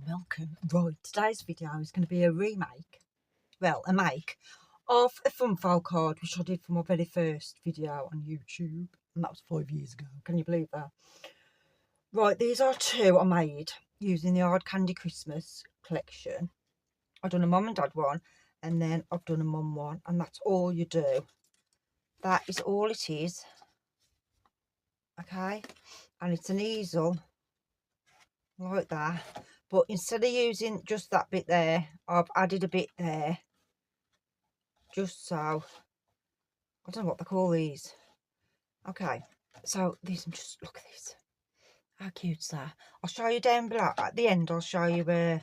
welcome. Right, today's video is going to be a remake, well, a make of a funfold card which I did for my very first video on YouTube, and that was 5 years ago. Can you believe that? Right, these are two I made using the Hard Candy Christmas collection. I've done a mum and dad one, and then I've done a mum one, and that's all you do. That is all it is. Okay, and it's an easel like that, but instead of using just that bit there, I've added a bit there, just so, I don't know what they call these. Okay, so these, just look at this, how cute's that? I'll show you down below at the end. I'll show you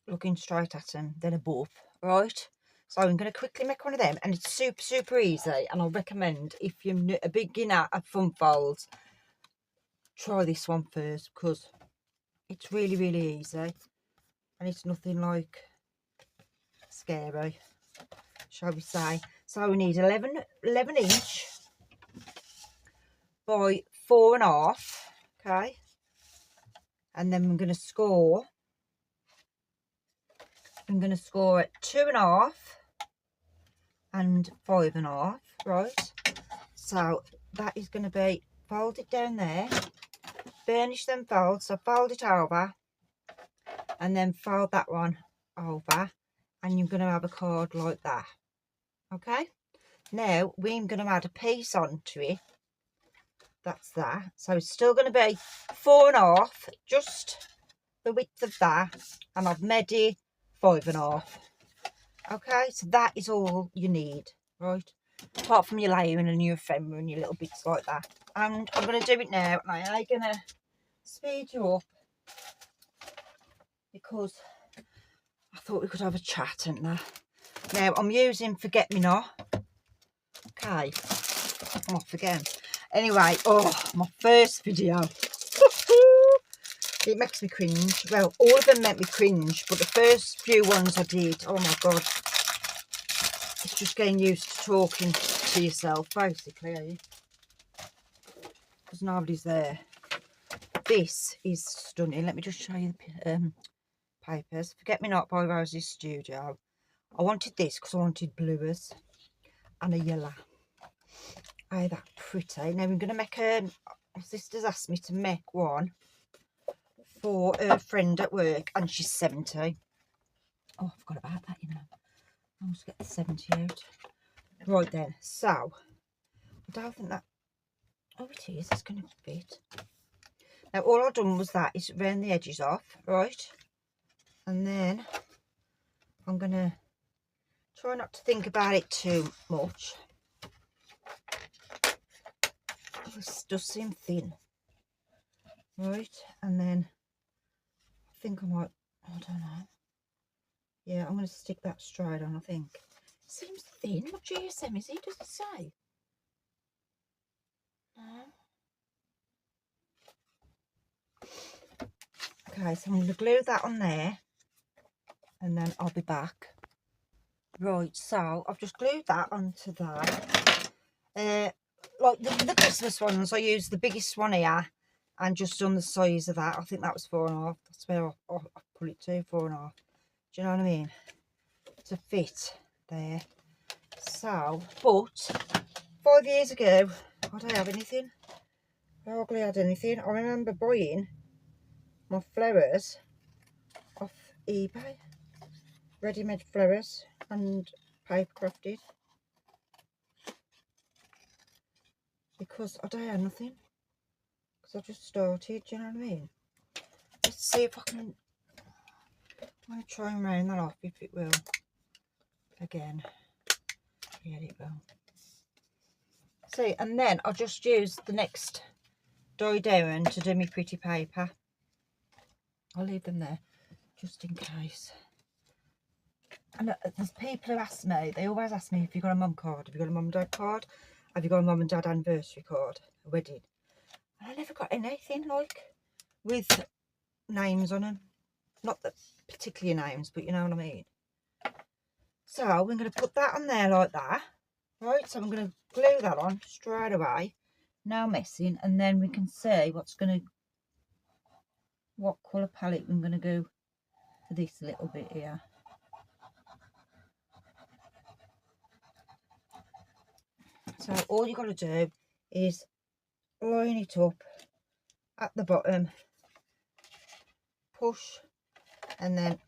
looking straight at them, then above, right? So I'm going to quickly make one of them, and it's super easy, and I'll recommend, if you're a beginner at funfolds, try this one first, because it's really easy, and it's nothing like scary, shall we say. So we need 11 inch by 4.5, okay, and then I'm going to score at 2.5 and 5.5, right? So that is going to be folded down there, burnish them folds, so fold it over and then fold that one over, and you're going to have a card like that. Okay, now we're going to add a piece onto it. That's that. So it's still going to be 4.5, just the width of that, and I've made it 5.5. Okay, so that is all you need, right? Apart from your layering and your ephemera and your little bits like that. And I'm going to do it now, and I am going to speed you up because I thought we could have a chat, ain't there? Now I'm using Forget Me Not. Okay, I'm off again. Anyway, oh, my first video. It makes me cringe. Well, all of them make me cringe, but the first few ones I did, oh my god. It's just getting used to talking to yourself, basically, are you? Because nobody's there. This is stunning. Let me just show you the papers. Forget Me Not by Rosie Studio. I wanted this because I wanted bluers and a yellow. Oh, that pretty. Now I'm going to make my sister's asked me to make one for her friend at work, and she's 70. Oh, I forgot about that, you know. I must get the 70 out. Right then, so I don't think that, oh it is, it's going to fit. Now all I've done was that is round the edges off, right? And then I'm going to try not to think about it too much. This does seem thin, right? And then I think I might, I don't know. Yeah, I'm going to stick that straight on, I think. Seems thin. What GSM is it? Does it say? No. Okay, so I'm going to glue that on there, and then I'll be back. Right, so I've just glued that onto that. Like the Christmas ones, I used the biggest one here and just done the size of that. I think that was 4.5. That's where I put it to, 4.5. Do you know what I mean? To fit there. So, but 5 years ago, I don't have anything. I hardly had anything. I remember buying my flowers off eBay. Ready-made flowers and paper crafted. Because I don't have nothing. Because I just started, do you know what I mean? Let's see if I can. I'm going to try and round that off if it will. Again. Yeah, it will. See, and then I'll just use the next die down to do my pretty paper. I'll leave them there just in case. And there's people who ask me, they always ask me, if you've got a mum card, have you got a mum and dad card, have you got a mum and dad anniversary card, a wedding? And I never got anything like with names on them. Not the particular names, but you know what I mean. So I'm going to put that on there like that. Right, so I'm going to glue that on straight away. No messing, and then we can see what's going to what colour palette I'm going to go for this little bit here. So all you got to do is line it up at the bottom, push, and then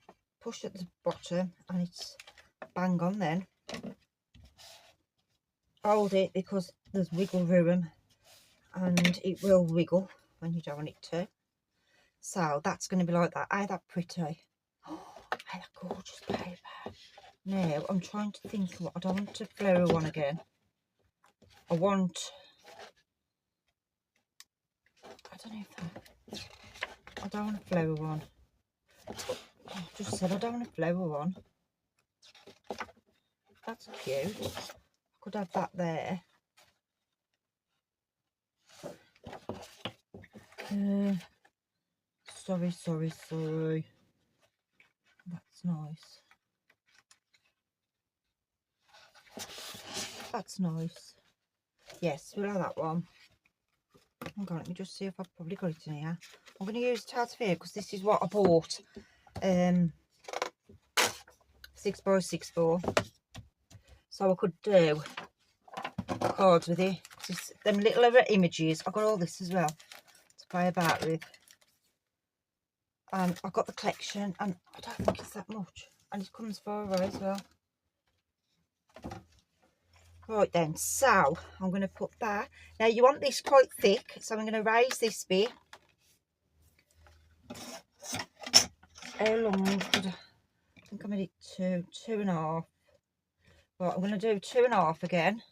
push at the bottom, and it's bang on then. Hold it because there's wiggle room and it will wiggle when you don't want it to. So that's going to be like that. Ain't that pretty? Oh, ain't that gorgeous paper? Now I'm trying to think what I don't want to flower one again. I don't know if I don't want a flower one. I just said I don't want a flower one. That's cute. I could have that there. Sorry. That's nice. That's nice. Yes, we'll have that one. Hang on, let me just see if I've probably got it in here. I'm going to use it out of here because this is what I bought. 6x6 for. So I could do cards with it. Just them little other images. I've got all this as well to play about with. And I've got the collection, and I don't think it's that much. And it comes far away as well. Right then, so I'm going to put that. Now you want this quite thick, so I'm going to raise this bit. How long would I think I made it 2.5. Right, I'm going to do 2.5 again.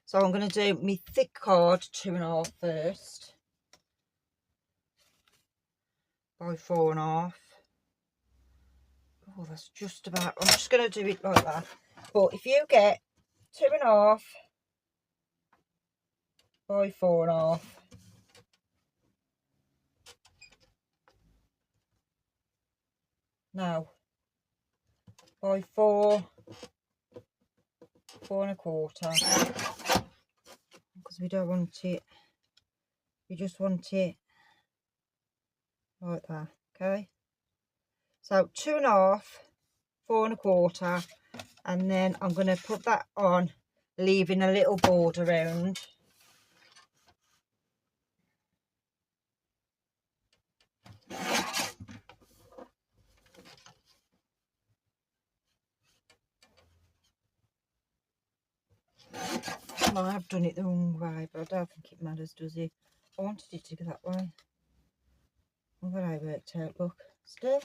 So I'm going to do my thick card 2.5 first. By 4.5. Oh, that's just about. I'm just going to do it like that. But if you get 2.5 by 4.5. Now, by 4.25. Because we don't want it. We just want it like that. Okay. So 2.5, 4.25, and then I'm going to put that on, leaving a little border around. Well, I have done it the wrong way, but I don't think it matters, does it? I wanted it to go that way. Well, that I worked out, look. Still,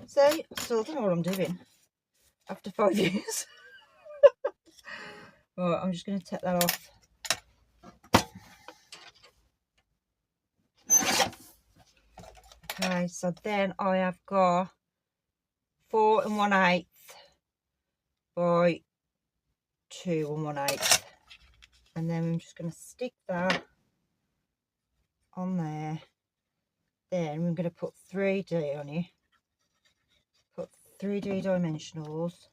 see, I still don't know what I'm doing after 5 years. Right, I'm just going to take that off. Okay, so then I have got 4 1/8 by 2 1/8. And then I'm just going to stick that on there. Then we're going to put 3D on it. Put 3D dimensionals.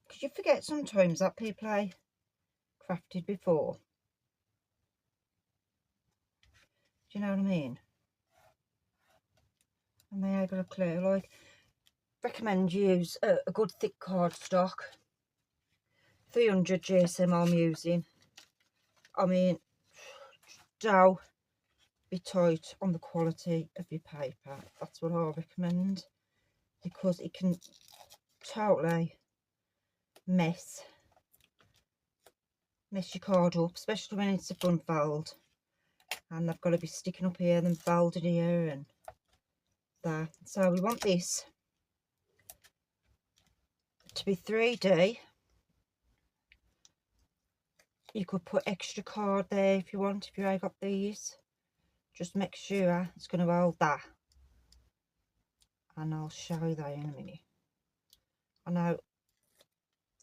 Because you forget sometimes that people I crafted before. Do you know what I mean? And they ain't got a clue. Like, recommend you use a good thick cardstock. 300 GSM I'm using. I mean, don't be tight on the quality of your paper. That's what I recommend, because it can totally mess your card up, especially when it's a funfold and they've got to be sticking up here and then folded here and that. So we want this to be 3D. You could put extra card there if you want, if you ain't got these. Just make sure it's going to hold that. And I'll show you that in a minute. I know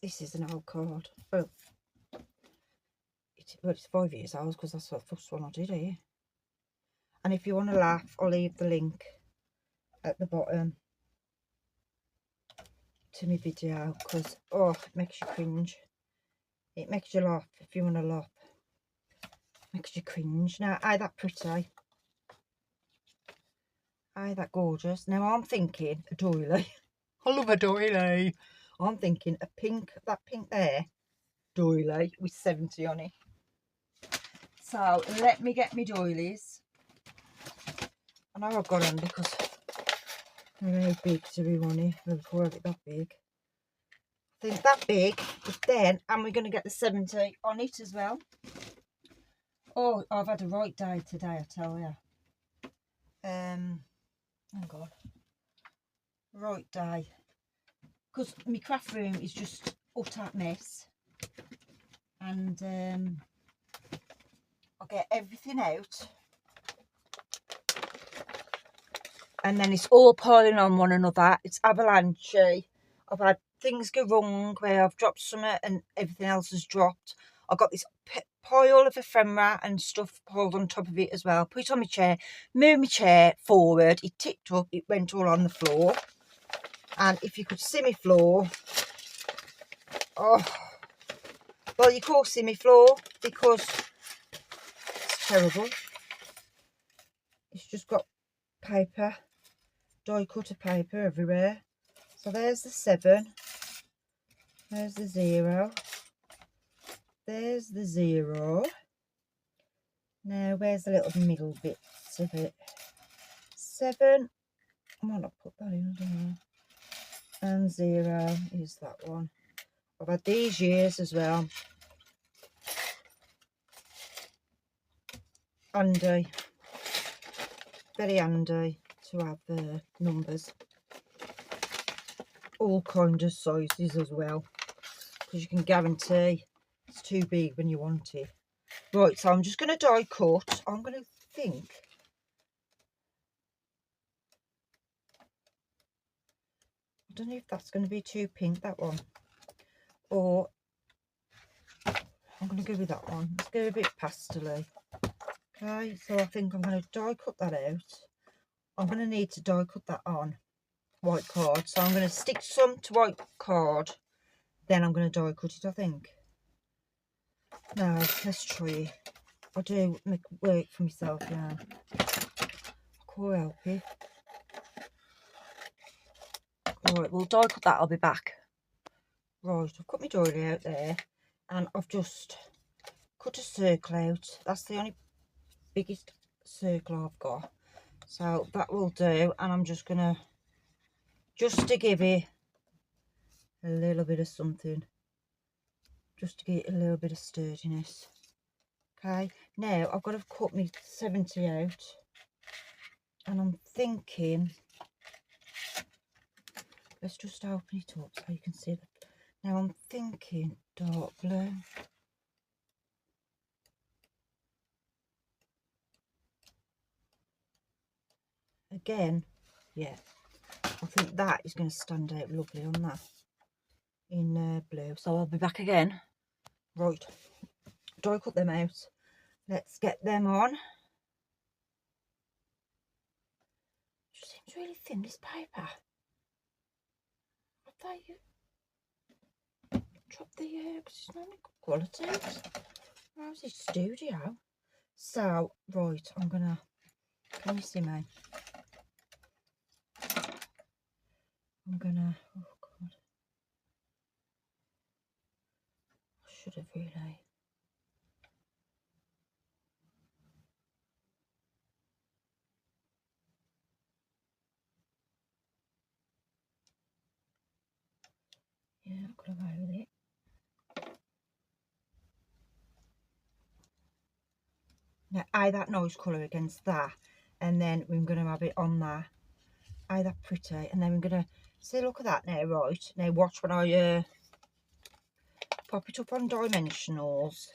this is an old card. Well, it's 5 years old because that's the first one I did here. And if you want to laugh, I'll leave the link at the bottom to my video, because oh, it makes you cringe. It makes you laugh if you want to laugh. makes you cringe. Now, aye, that pretty. Aye, that gorgeous. Now, I'm thinking a doily. I love a doily. I'm thinking a pink, that pink there, doily with 70 on it. So, let me get me doilies. I know I've got them because they're very big to be running before I get that big. I think that big, but then, and we're going to get the 70 on it as well. Oh, I've had a right day today, I tell you. Oh God. Right day. Because my craft room is just utter mess. And I'll get everything out. And then it's all piling on one another. It's avalanche. I've had things go wrong where I've dropped something and everything else has dropped. I've got this pile of ephemera and stuff piled on top of it as well. Put it on my chair, move my chair forward. It tipped up, it went all on the floor. And if you could see my floor, oh, well, you can't see my floor because it's terrible. It's just got paper, die cutter paper everywhere. So there's the 7, there's the 0, there's the 0. Now where's the little middle bits of it? 7, I might not put that in, I don't know. And 0 is that one. I've had these years as well. Handy, very handy to have numbers. All kind of sizes as well, because you can guarantee it's too big when you want it. Right, so I'm just going to die cut. I'm going to think. I don't know if that's going to be too pink, that one. Or I'm going to go with that one. Let's go a bit pastel-y. Okay, so I think I'm going to die cut that out. I'm going to need to die cut that on white card. So I'm going to stick some to white card. Then I'm going to die cut it, I think. Now, let's try it. I do make work for myself, yeah. I can't help it. Right, we'll die cut that, I'll be back. Right, I've cut my doily out there. And I've just cut a circle out. That's the only biggest circle I've got. So that will do. And I'm just going to, just to give it a little bit of something. Just to give it a little bit of sturdiness. Okay, now I've got to cut my 70 out. And I'm thinking, let's just open it up so you can see that. Now I'm thinking dark blue. Again, yeah, I think that is going to stand out lovely on that in blue. So I'll be back again. Right, do I cut them out? Let's get them on. Just seems really thin, this paper. I thought you dropped the because it's not good quality. How's this studio? So, right, I'm gonna, can you see me? I'm gonna, oh God, I should have really. Yeah, I've got away with it. Now, eye that nose colour against that, and then we're going to have it on there. Eye that pretty, and then we're going to, see, look at that now, right? Now watch when I pop it up on dimensionals.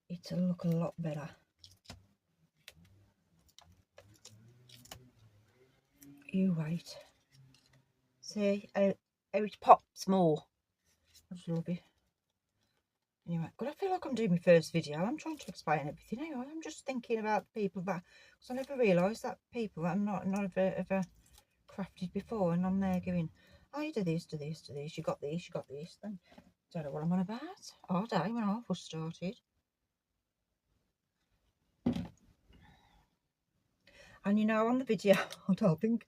It'll look a lot better. You wait. See how it pops more. I just love it. Anyway, but I feel like I'm doing my first video. I'm trying to explain everything. Anyway, I'm just thinking about people that, because I never realised that people that I'm not ever crafted before, and I'm there going, oh, you do this, do this, do this, you got this, then Don't know what I'm on about. All day when I first started. And you know, on the video, I don't think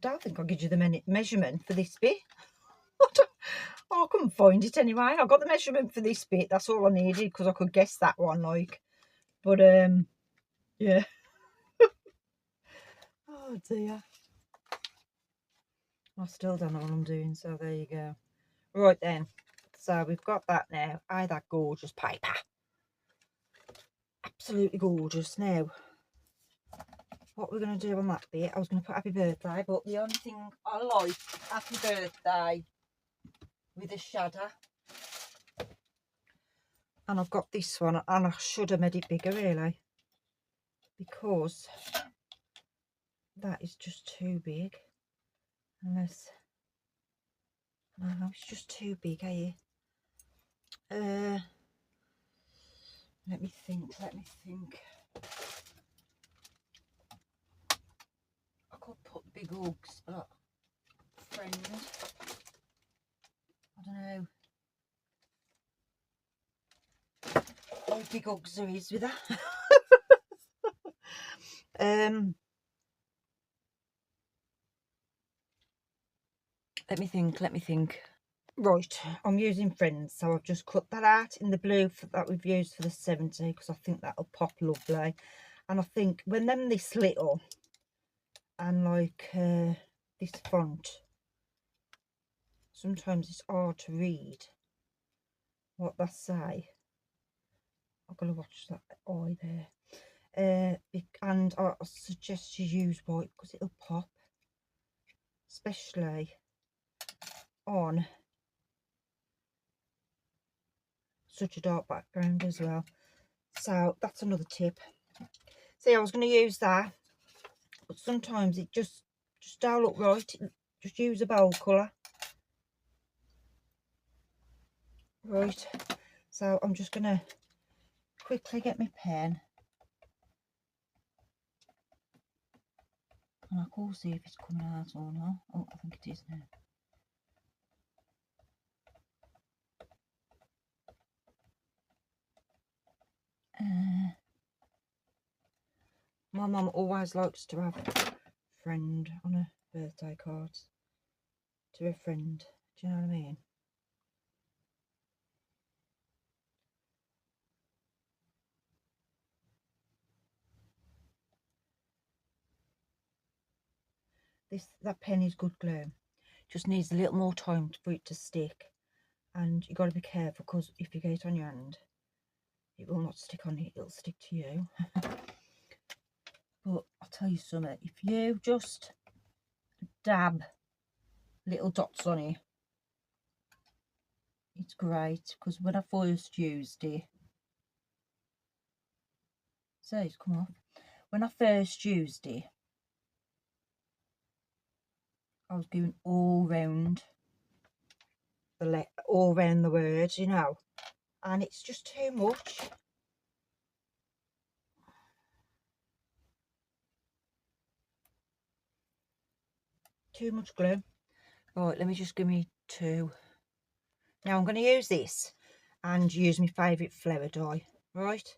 I'll give you the measurement for this bit. I couldn't find it anyway. I got the measurement for this bit. That's all I needed because I could guess that one, like. But yeah. Oh dear. I still don't know what I'm doing. So there you go. Right then. So we've got that now. Aye, that gorgeous paper. Absolutely gorgeous. Now, what we're going to do on that bit, I was going to put happy birthday, but the only thing I like happy birthday with a shadow. And I've got this one, and I should have made it bigger really, because that is just too big. Unless, no, it's just too big, eh? Let me think. I could put big hugs, but friend, I don't know how big hugs there is with that. Let me think. Right, I'm using Friends, so I've just cut that out in the blue that we've used for the 70 because I think that'll pop lovely. And I think when them this little and like this font, sometimes it's hard to read what they say. I've got to watch that eye there. And I suggest you use white because it'll pop, especially on such a dark background as well. So that's another tip. See, I was going to use that, but sometimes it just don't look right. Just use a bold colour. Right, so I'm just going to quickly get my pen, and I can see if it's coming out or not. Oh, I think it is now. My mum always likes to have a friend on her birthday cards. To a friend, do you know what I mean? That pen is good glue. Just needs a little more time for it to stick, and you got to be careful because if you get it on your hand, it will not stick on it. It'll stick to you. But I'll tell you something. If you just dab little dots on it, it's great. Because when I first used it, so it's come off. When I first used it, I was going all round the words, you know, and it's just too much. Too much glue. Right, let me just give me two. Now I'm going to use this and use my favourite flower dye, right?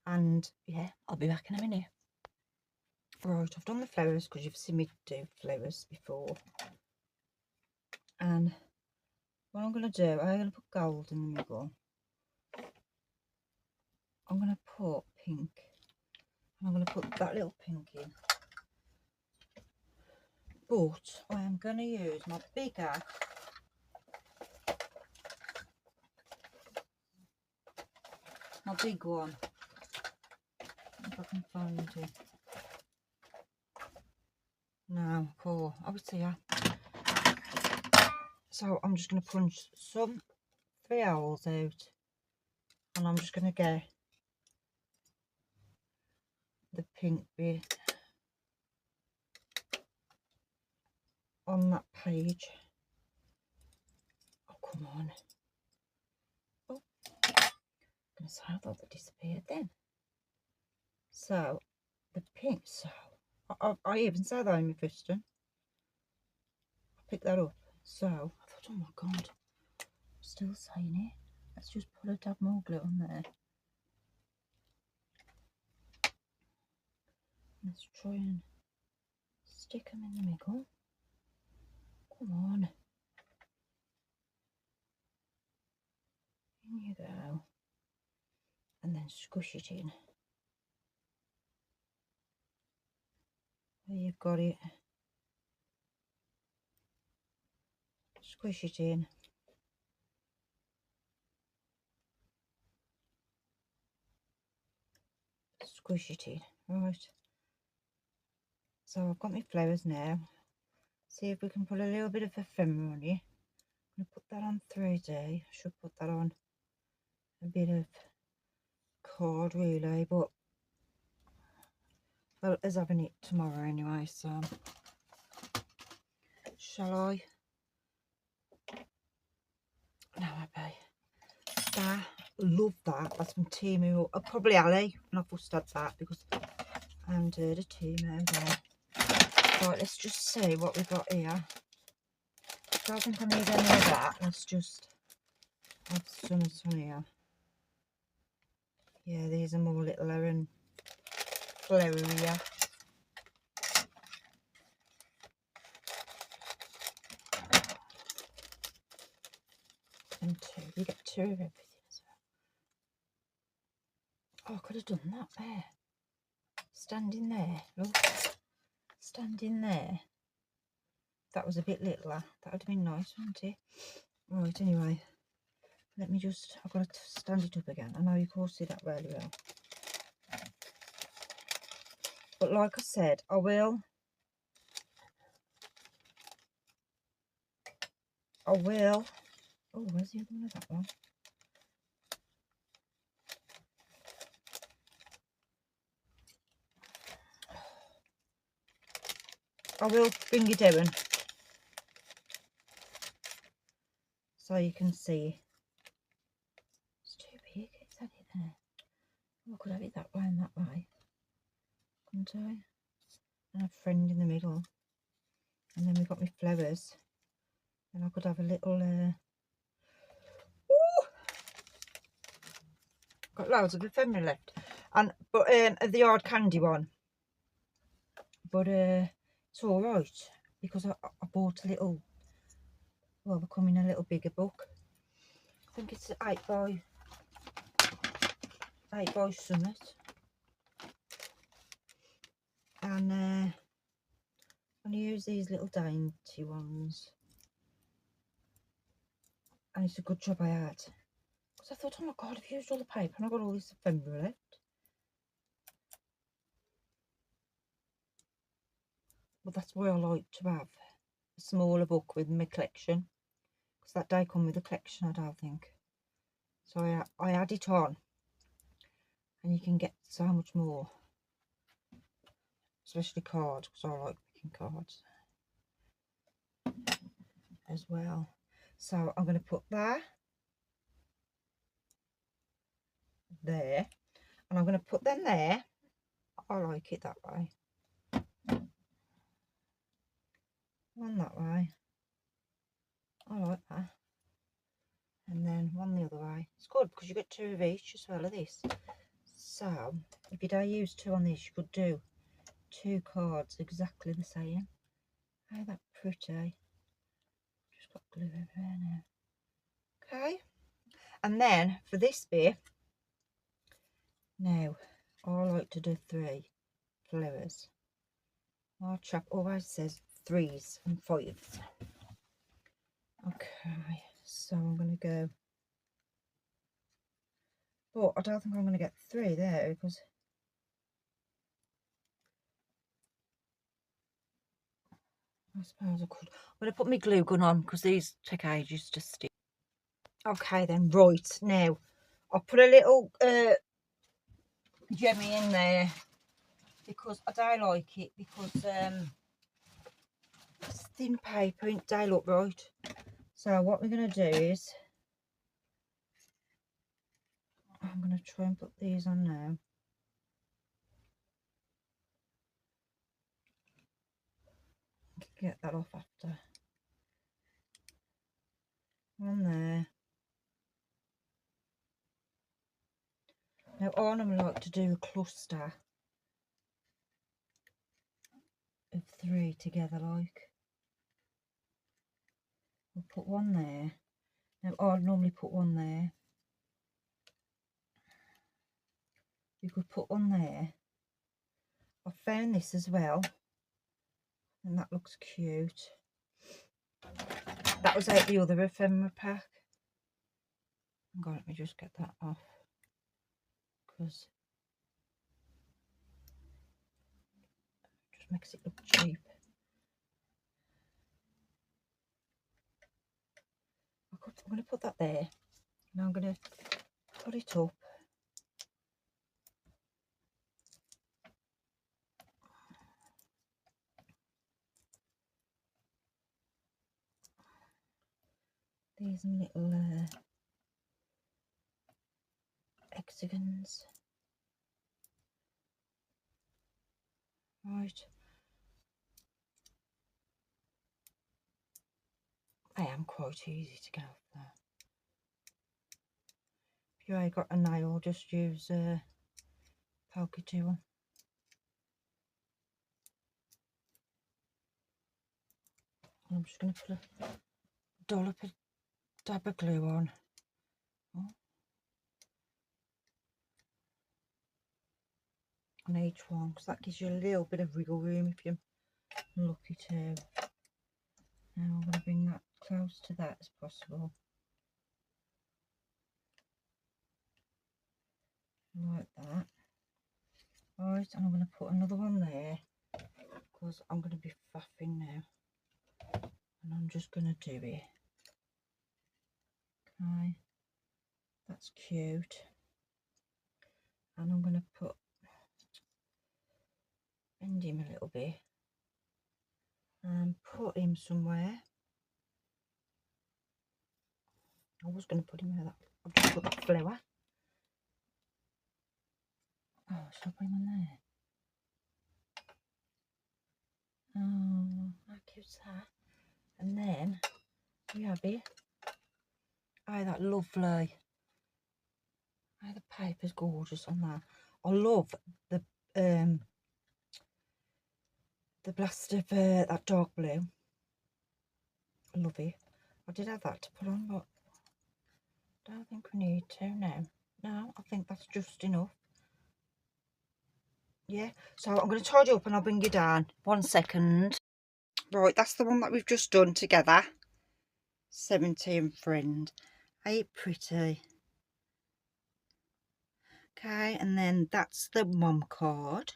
And yeah, I'll be back in a minute. Right, I've done the flowers because you've seen me do flowers before. And what I'm going to do, I'm going to put gold in the middle. I'm going to put pink. And I'm going to put that little pink in. But I am going to use my bigger big one. If I can find it. No, poor. Obviously, yeah. So I'm just going to punch some 3 holes out, and I'm just going to get the pink bit on that page. Oh, come on. Oh, I'm going to say I thought that disappeared then. So the pink, so I even saw that in my piston. I picked that up. So I thought, oh my god. Still saying it. Let's just put a dab more glue on there. Let's try and stick them in the middle. Come on. In you go. And then squish it in. There you've got it. Squish it in. Squish it in. Right. So I've got my flowers now. See if we can put a little bit of ephemera on it. I'm going to put that on 3D. I should put that on a bit of cord really, but well, it's having it tomorrow anyway, so shall I? No, Abbi. That, love that. That's from Timu. Probably Ali, and I fussed at that because I haven't heard of Timu there. Right, let's just see what we've got here. I don't think I need any of that. Let's just have some of this on here. Yeah, these are more littler and flowerier. And two, you get two of everything as well. Oh, I could have done that there. Standing there, look. Standing there. That was a bit littler. That would have been nice, wouldn't it? Right, anyway. Let me just, I've got to stand it up again. I know you can't see that really well. But like I said, I will. Oh, where's the other one of that one? I will bring it down so you can see. It's too big, is that it there? Oh, I could have it that way and that way, couldn't I? And a friend in the middle. And then we've got my flowers. And I could have a little got loads of ephemera left. And but the hard candy one. But it's alright because I bought a little, well, they're coming a little bigger book. I think it's 8 by Summit. And I'm going to use these little dainty ones. And it's a good job I had. Because I thought, oh my god, I've used all the paper and I've got all this ephemera left. But that's why I like to have a smaller book with my collection. Because that day come with a collection, I don't think. So I add it on. And you can get so much more. Especially cards, because I like making cards as well. So I'm going to put that there. And I'm going to put them there. I like it that way. One that way. I like that. And then one the other way. It's good because you get two of each as well of this. So if you don't use two on this, you could do 2 cards exactly the same. Oh, that pretty. Just got glue everywhere now. Okay. And then for this bit, now I like to do 3 flowers. Our chap always says 3s and 5s. Okay, so I'm going to go. But I don't think I'm going to get 3 there because I suppose I could. I'm going to put my glue gun on because these take ages to stick. Okay then, right, now I'll put a little gemmy in there because I don't like it because it's thin paper and it don't look right. So what we're going to do is I'm going to try and put these on now. Get that off after. One there. Now I normally like to do a cluster of 3 together, like. I'll put one there. Now I'd normally put one there. You could put one there. I found this as well, and that looks cute. That was out the other ephemera pack. Hang on, let me just get that off, because it just makes it look cheap. I'm going to put that there. Now I'm going to put it up. These little hexagons. Right. I am quite easy to get off there. If you ain't got a nail, just use a poker tool. I'm just going to put a dollop of dab of glue on. On each one, because that gives you a little bit of wiggle room if you're lucky too. Now I'm going to bring that close to that as possible. Like that. Right, and I'm going to put another one there, because I'm going to be faffing now. And I'm just going to do it. Okay, that's cute. And I'm going to bend him a little bit and put him somewhere. I was going to put him where that. I've just put that flower. Oh, shall I put him on there? Oh, how cute's that? And then we have it. Oh, that lovely. Oh, the paper's gorgeous on that. I love the blast of that dark blue. I love it. I did have that to put on, but I don't think we need to now. No, I think that's just enough. Yeah, so I'm going to tidy up and I'll bring you down. 1 second. Right, that's the one that we've just done together. 17 friend. Ain't it pretty? Okay, and then that's the mum card.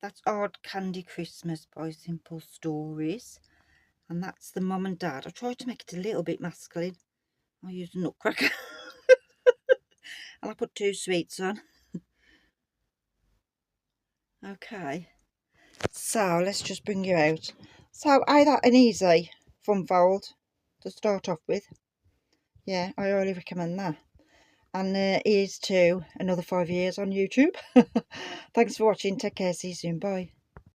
That's Hard Candy Christmas by Simple Stories. And that's the mum and dad. I tried to make it a little bit masculine. I used a nutcracker. And I put 2 sweets on. Okay. So let's just bring you out. So ain't that an easy funfold to start off with? Yeah, I really recommend that. And here's to another 5 years on YouTube. Thanks for watching. Take care. See you soon. Bye.